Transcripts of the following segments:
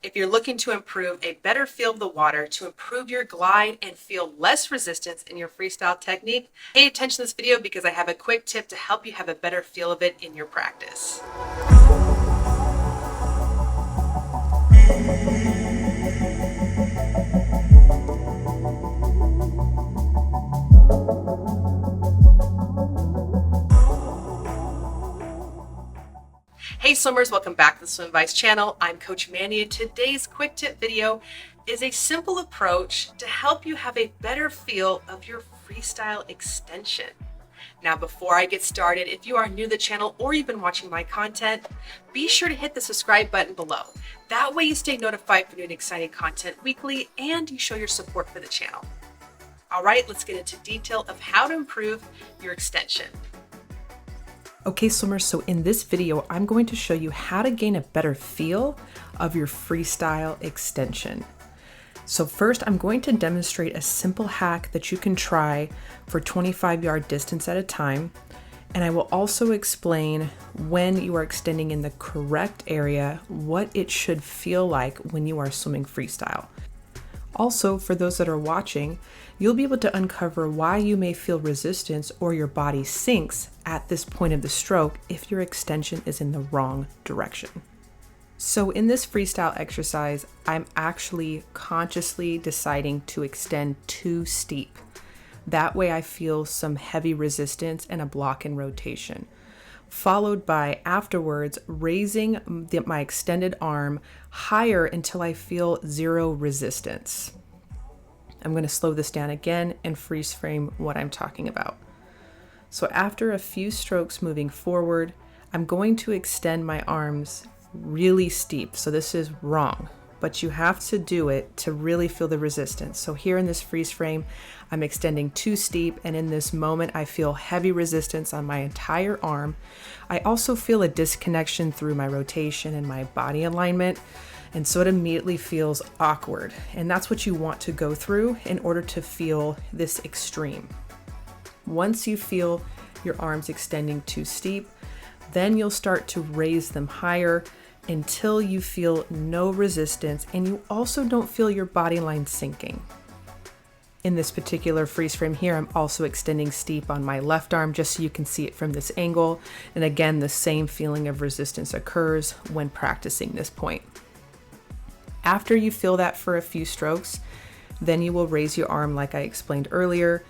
If you're looking to improve a better feel of the water, to improve your glide and feel less resistance in your freestyle technique, pay attention to this video because I have a quick tip to help you have a better feel of it in your practice. Hey swimmers, welcome back to the Swim Advice channel. I'm Coach Mandy, and today's quick tip video is a simple approach to help you have a better feel of your freestyle extension. Now, before I get started, if you are new to the channel or you've been watching my content, be sure to hit the subscribe button below. That way you stay notified for new and exciting content weekly and you show your support for the channel. All right, let's get into detail of how to improve your extension. Okay swimmers, so in this video, I'm going to show you how to gain a better feel of your freestyle extension. So first, I'm going to demonstrate a simple hack that you can try for 25-yard distance at a time. And I will also explain when you are extending in the correct area, what it should feel like when you are swimming freestyle. Also, for those that are watching, you'll be able to uncover why you may feel resistance or your body sinks at this point of the stroke if your extension is in the wrong direction. So in this freestyle exercise, I'm actually consciously deciding to extend too steep. That way I feel some heavy resistance and a block in rotation, followed by afterwards raising my extended arm higher until I feel zero resistance. I'm going to slow this down again and freeze frame what I'm talking about. So after a few strokes moving forward, I'm going to extend my arms really steep. So this is wrong, but you have to do it to really feel the resistance. So here in this freeze frame, I'm extending too steep, and in this moment, I feel heavy resistance on my entire arm. I also feel a disconnection through my rotation and my body alignment, and so it immediately feels awkward. And that's what you want to go through in order to feel this extreme. Once you feel your arms extending too steep, then you'll start to raise them higher until you feel no resistance, and you also don't feel your body line sinking. In this particular freeze frame here, I'm also extending steep on my left arm just so you can see it from this angle. And again, the same feeling of resistance occurs when practicing this point. After you feel that for a few strokes, then you will raise your arm like I explained earlier.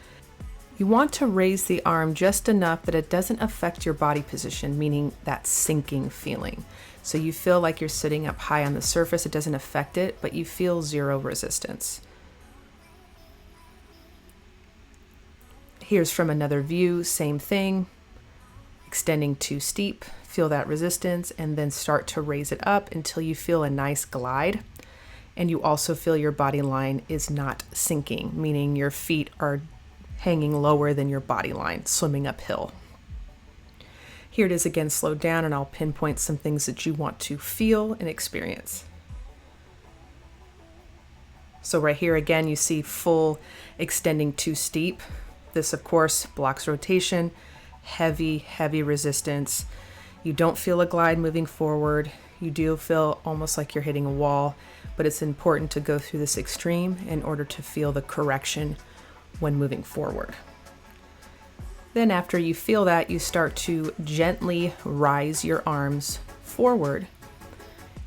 You want to raise the arm just enough that it doesn't affect your body position, meaning that sinking feeling. So you feel like you're sitting up high on the surface, it doesn't affect it, but you feel zero resistance. Here's from another view, same thing. Extending too steep, feel that resistance, and then start to raise it up until you feel a nice glide. And you also feel your body line is not sinking, meaning your feet are hanging lower than your body line, swimming uphill. Here it is again, slowed down, and I'll pinpoint some things that you want to feel and experience. So right here again, you see full extending too steep. This of course blocks rotation, heavy resistance. You don't feel a glide moving forward. You do feel almost like you're hitting a wall, but it's important to go through this extreme in order to feel the correction when moving forward. Then after you feel that, you start to gently rise your arms forward,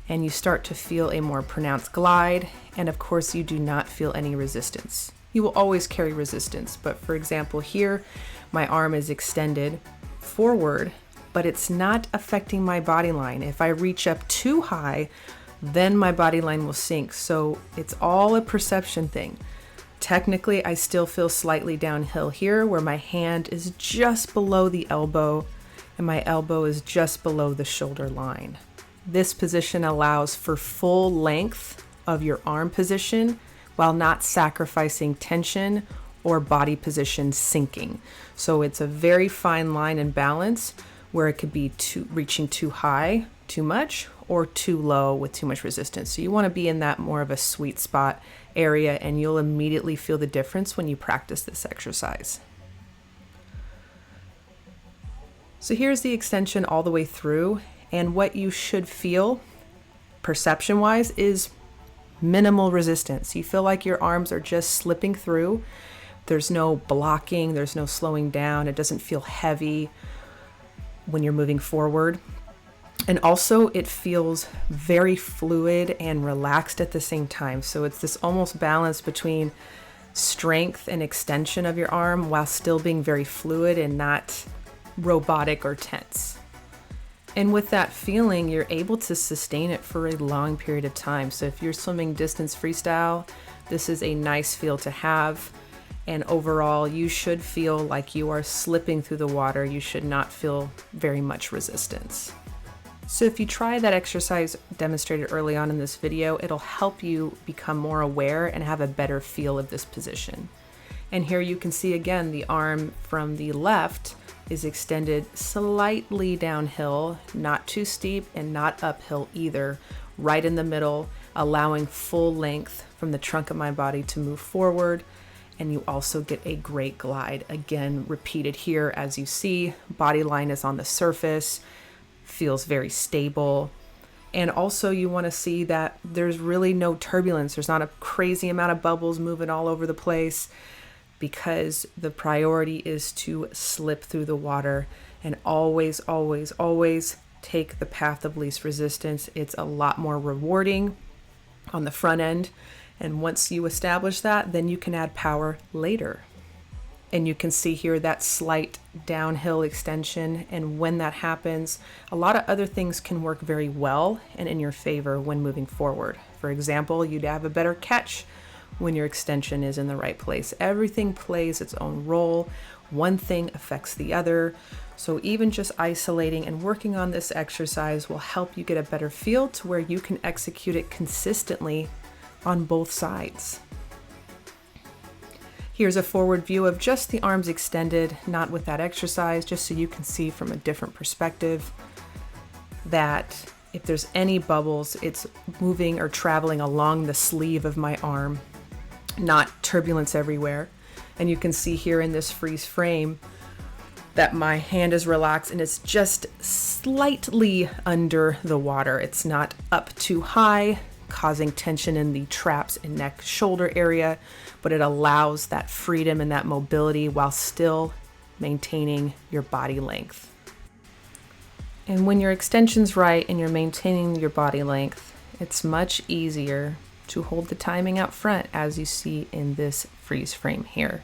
and you start to feel a more pronounced glide. And of course, you do not feel any resistance. You will always carry resistance, but for example, here, my arm is extended forward, but it's not affecting my body line. If I reach up too high, then my body line will sink. So it's all a perception thing. Technically, I still feel slightly downhill here where my hand is just below the elbow and my elbow is just below the shoulder line. This position allows for full length of your arm position while not sacrificing tension or body position sinking. So it's a very fine line and balance where it could be reaching too high, too much, or too low with too much resistance. So you want to be in that more of a sweet spot area, and you'll immediately feel the difference when you practice this exercise. So here's the extension all the way through, and what you should feel perception wise is minimal resistance. You feel like your arms are just slipping through. There's no blocking, there's no slowing down. It doesn't feel heavy when you're moving forward. And also it feels very fluid and relaxed at the same time. So it's this almost balance between strength and extension of your arm while still being very fluid and not robotic or tense. And with that feeling, you're able to sustain it for a long period of time. So if you're swimming distance freestyle, this is a nice feel to have. And overall, you should feel like you are slipping through the water. You should not feel very much resistance. So if you try that exercise demonstrated early on in this video, it'll help you become more aware and have a better feel of this position. And here you can see again, the arm from the left is extended slightly downhill, not too steep and not uphill either, right in the middle, allowing full length from the trunk of my body to move forward. And you also get a great glide. Again, repeated here as you see, body line is on the surface, feels very stable. And also you want to see that there's really no turbulence. There's not a crazy amount of bubbles moving all over the place, because the priority is to slip through the water and always, always, always take the path of least resistance. It's a lot more rewarding on the front end. And once you establish that, then you can add power later. And you can see here that slight downhill extension. And when that happens, a lot of other things can work very well and in your favor when moving forward. For example, you'd have a better catch when your extension is in the right place. Everything plays its own role. One thing affects the other. So even just isolating and working on this exercise will help you get a better feel to where you can execute it consistently on both sides. Here's a forward view of just the arms extended, not with that exercise, just so you can see from a different perspective that if there's any bubbles, it's moving or traveling along the sleeve of my arm, not turbulence everywhere. And you can see here in this freeze frame that my hand is relaxed and it's just slightly under the water. It's not up too high, causing tension in the traps and neck shoulder area, but it allows that freedom and that mobility while still maintaining your body length. And when your extension's right and you're maintaining your body length, it's much easier to hold the timing out front, as you see in this freeze frame here.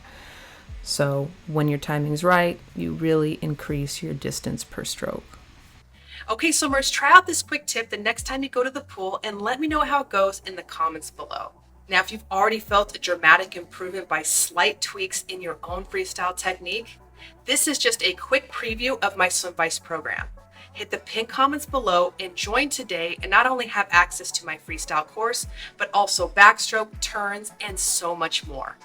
So when your timing's right, you really increase your distance per stroke. Okay, swimmers, try out this quick tip the next time you go to the pool and let me know how it goes in the comments below. Now, if you've already felt a dramatic improvement by slight tweaks in your own freestyle technique, this is just a quick preview of my SwimVice program. Hit the pinned comments below and join today and not only have access to my freestyle course, but also backstroke, turns, and so much more.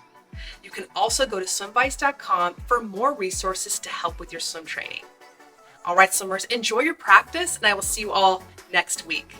You can also go to swimvice.com for more resources to help with your swim training. All right, swimmers, enjoy your practice, and I will see you all next week.